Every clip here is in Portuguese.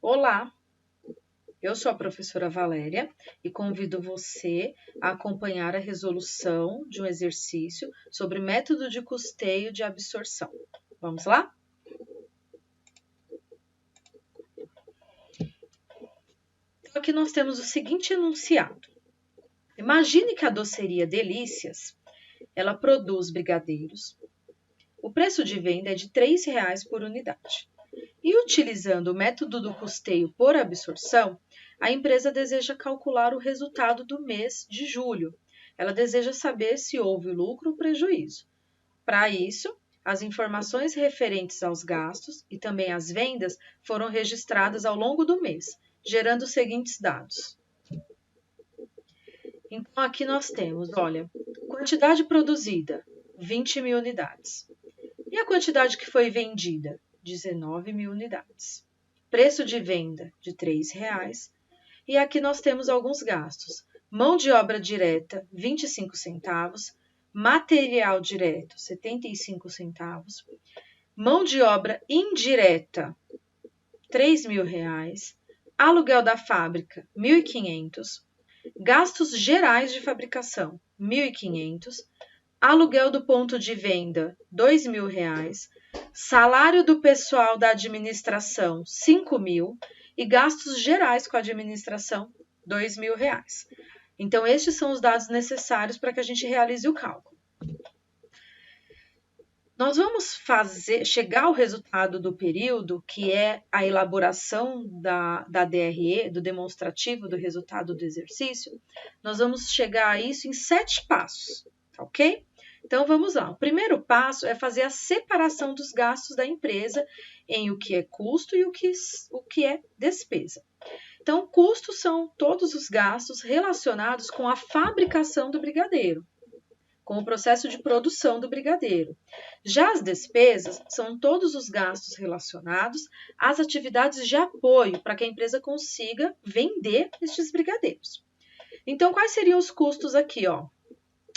Olá, eu sou a professora Valéria e convido você a acompanhar a resolução de um exercício sobre método de custeio de absorção. Vamos lá? Então, aqui nós temos o seguinte enunciado. Imagine que a doceria Delícias, ela produz brigadeiros. O preço de venda é de R$ 3,00 por unidade. E utilizando o método do custeio por absorção, a empresa deseja calcular o resultado do mês de julho. Ela deseja saber se houve lucro ou prejuízo. Para isso, as informações referentes aos gastos e também às vendas foram registradas ao longo do mês, gerando os seguintes dados. Então, aqui nós temos, olha, quantidade produzida, 20.000 unidades. E a quantidade que foi vendida? 19.000 unidades. Preço de venda de R$ 3,00. E aqui nós temos alguns gastos. Mão de obra direta, 25 centavos. Material direto, 75 centavos. Mão de obra indireta, R$ 3.000. Aluguel da fábrica, 1.500. Gastos gerais de fabricação, 1.500. Aluguel do ponto de venda, R$ 2.000. Salário do pessoal da administração, R$ 5.000. E gastos gerais com a administração, R$ 2.000. Então, estes são os dados necessários para que a gente realize o cálculo. Nós vamos chegar ao resultado do período, que é a elaboração da DRE, do demonstrativo do resultado do exercício. Nós vamos chegar a isso em 7 passos, ok? Então, vamos lá. O primeiro passo é fazer a separação dos gastos da empresa em o que é custo e o que é despesa. Então, custos são todos os gastos relacionados com a fabricação do brigadeiro, com o processo de produção do brigadeiro. Já as despesas são todos os gastos relacionados às atividades de apoio para que a empresa consiga vender estes brigadeiros. Então, quais seriam os custos aqui, ó?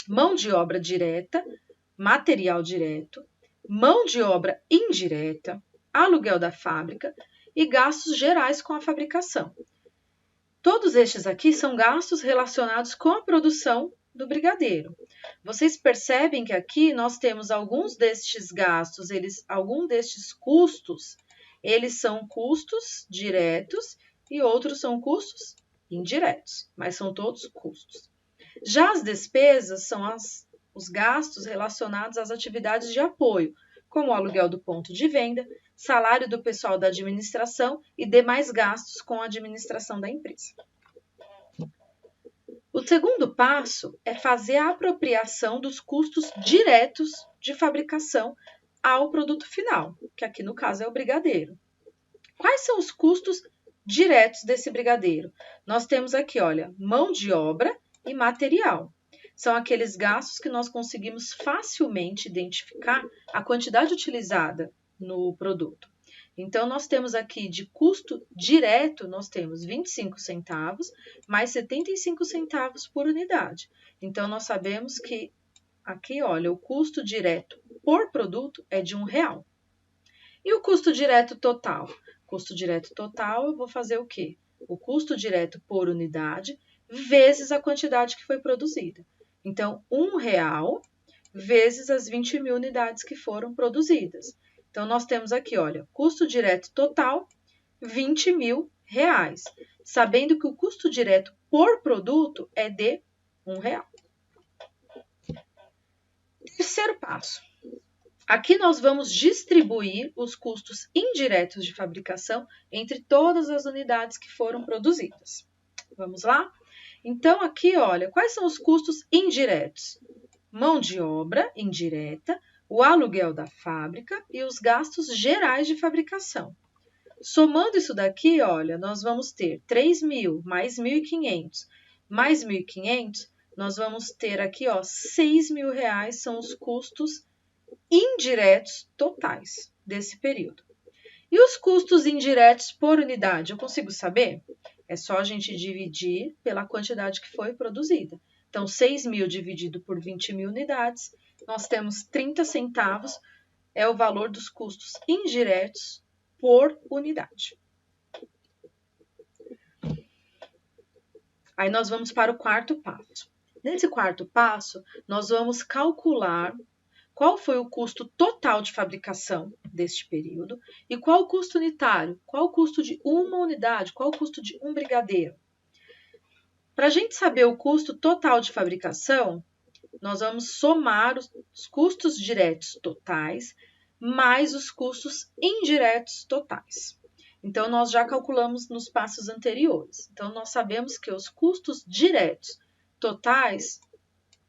Mão de obra direta, material direto, mão de obra indireta, aluguel da fábrica e gastos gerais com a fabricação. Todos estes aqui são gastos relacionados com a produção do brigadeiro. Vocês percebem que aqui nós temos alguns destes gastos, alguns destes custos, eles são custos diretos e outros são custos indiretos, mas são todos custos. Já as despesas são os gastos relacionados às atividades de apoio, como o aluguel do ponto de venda, salário do pessoal da administração e demais gastos com a administração da empresa. O segundo passo é fazer a apropriação dos custos diretos de fabricação ao produto final, que aqui no caso é o brigadeiro. Quais são os custos diretos desse brigadeiro? Nós temos aqui, olha, mão de obra e material. São aqueles gastos que nós conseguimos facilmente identificar a quantidade utilizada no produto. Então, nós temos aqui de custo direto, nós temos 25 centavos mais 75 centavos por unidade. Então, nós sabemos que aqui, olha, o custo direto por produto é de R$1. E o custo direto total? Custo direto total, eu vou fazer o quê? O custo direto por unidade vezes a quantidade que foi produzida. Então, R$1 vezes as 20.000 unidades que foram produzidas. Então, nós temos aqui, olha, custo direto total, R$20.000, sabendo que o custo direto por produto é de R$1. Terceiro passo. Aqui nós vamos distribuir os custos indiretos de fabricação entre todas as unidades que foram produzidas. Vamos lá? Então, aqui, olha, quais são os custos indiretos? Mão de obra indireta, o aluguel da fábrica e os gastos gerais de fabricação. Somando isso daqui, olha, nós vamos ter 3.000 mais 1.500 mais 1.500, nós vamos ter aqui, ó, R$6.000 são os custos indiretos totais desse período. E os custos indiretos por unidade, eu consigo saber? É só a gente dividir pela quantidade que foi produzida. Então, 6.000 dividido por 20.000 unidades, nós temos 30 centavos, é o valor dos custos indiretos por unidade. Aí nós vamos para o quarto passo. Nesse quarto passo, nós vamos calcular qual foi o custo total de fabricação deste período e qual o custo unitário, qual o custo de uma unidade, qual o custo de um brigadeiro. Para a gente saber o custo total de fabricação, nós vamos somar os custos diretos totais mais os custos indiretos totais. Então, nós já calculamos nos passos anteriores. Então, nós sabemos que os custos diretos totais,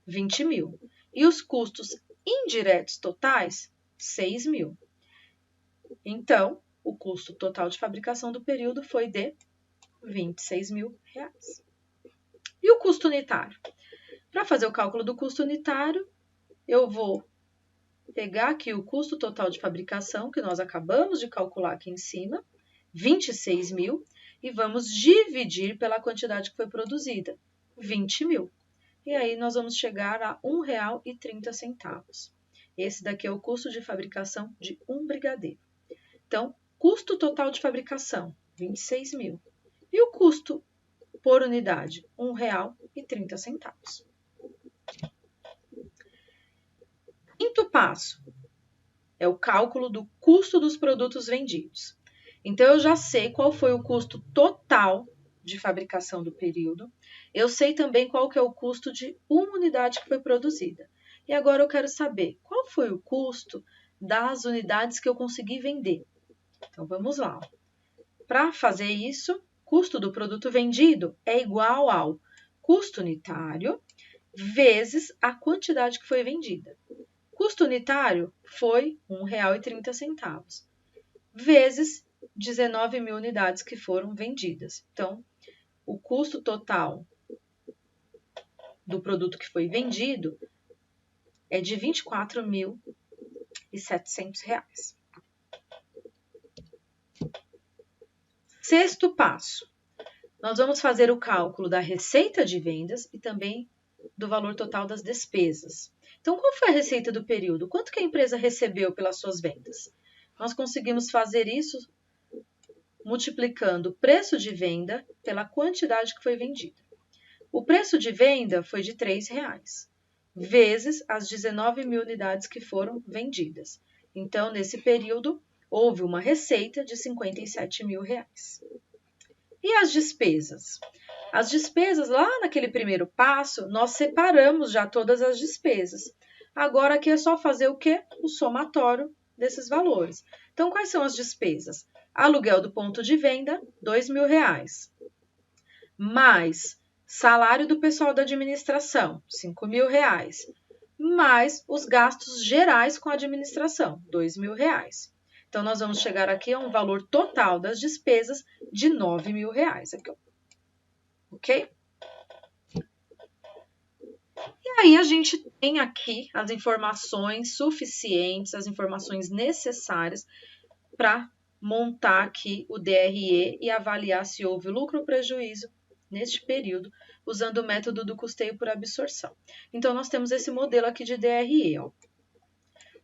20 mil. E os custos indiretos totais, 6 mil. Então, o custo total de fabricação do período foi de 26 mil reais. E o custo unitário? Para fazer o cálculo do custo unitário, eu vou pegar aqui o custo total de fabricação, que nós acabamos de calcular aqui em cima, 26 mil, e vamos dividir pela quantidade que foi produzida, 20 mil. E aí nós vamos chegar a R$ 1,30. Esse daqui é o custo de fabricação de um brigadeiro. Então, custo total de fabricação, 26 mil. E o custo por unidade, R$ 1,30. Quinto passo é o cálculo do custo dos produtos vendidos. Então, eu já sei qual foi o custo total de fabricação do período. Eu sei também qual que é o custo de uma unidade que foi produzida. E agora eu quero saber qual foi o custo das unidades que eu consegui vender. Então, vamos lá. Para fazer isso, custo do produto vendido é igual ao custo unitário vezes a quantidade que foi vendida. Custo unitário foi R$ 1,30, vezes 19 mil unidades que foram vendidas. Então, o custo total do produto que foi vendido é de R$ 24.700. Sexto passo, nós vamos fazer o cálculo da receita de vendas e também do valor total das despesas. Então, qual foi a receita do período? Quanto que a empresa recebeu pelas suas vendas? Nós conseguimos fazer isso multiplicando o preço de venda pela quantidade que foi vendida. O preço de venda foi de R$ 3,00, vezes as 19 mil unidades que foram vendidas. Então, nesse período, houve uma receita de R$ 57 mil. E as despesas? As despesas, lá naquele primeiro passo, nós separamos já todas as despesas. Agora aqui é só fazer o quê? O somatório desses valores. Então, quais são as despesas? Aluguel do ponto de venda, R$ 2.000. Mais salário do pessoal da administração, R$ 5.000. Mais os gastos gerais com a administração, R$ 2.000. Então, nós vamos chegar aqui a um valor total das despesas de R$ 9.000. Aqui, ó. Ok? E aí, a gente tem aqui as informações suficientes, as informações necessárias para montar aqui o DRE e avaliar se houve lucro ou prejuízo neste período, usando o método do custeio por absorção. Então, nós temos esse modelo aqui de DRE, ó,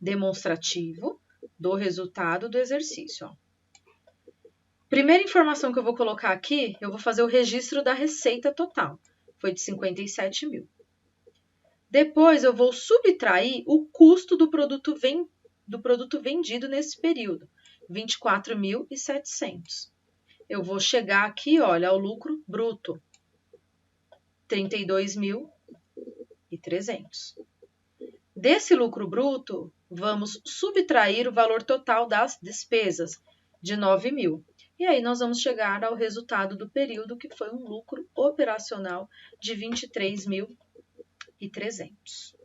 demonstrativo do resultado do exercício. Ó. Primeira informação que eu vou colocar aqui, eu vou fazer o registro da receita total, foi de 57 mil. Depois, eu vou subtrair o custo do produto vendido nesse período, 24.700. Eu vou chegar aqui, olha, ao lucro bruto, 32.300. Desse lucro bruto, vamos subtrair o valor total das despesas, de 9 mil. E aí, nós vamos chegar ao resultado do período, que foi um lucro operacional de 23.300.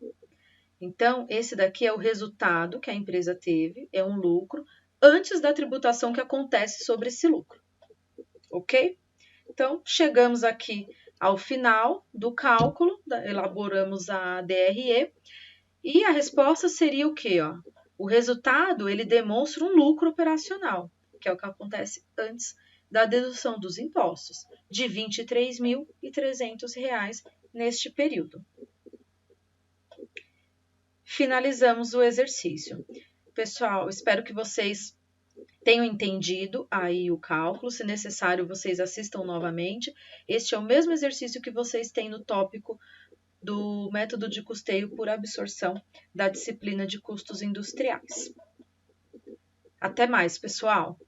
Então, esse daqui é o resultado que a empresa teve, é um lucro, antes da tributação que acontece sobre esse lucro. Ok? Então, chegamos aqui ao final do cálculo, elaboramos a DRE, e a resposta seria o quê? Ó? O resultado, ele demonstra um lucro operacional, que é o que acontece antes da dedução dos impostos, de R$ 23.300 neste período. Finalizamos o exercício. Pessoal, espero que vocês Tenham entendido aí o cálculo, se necessário vocês assistam novamente. Este é o mesmo exercício que vocês têm no tópico do método de custeio por absorção da disciplina de custos industriais. Até mais, pessoal!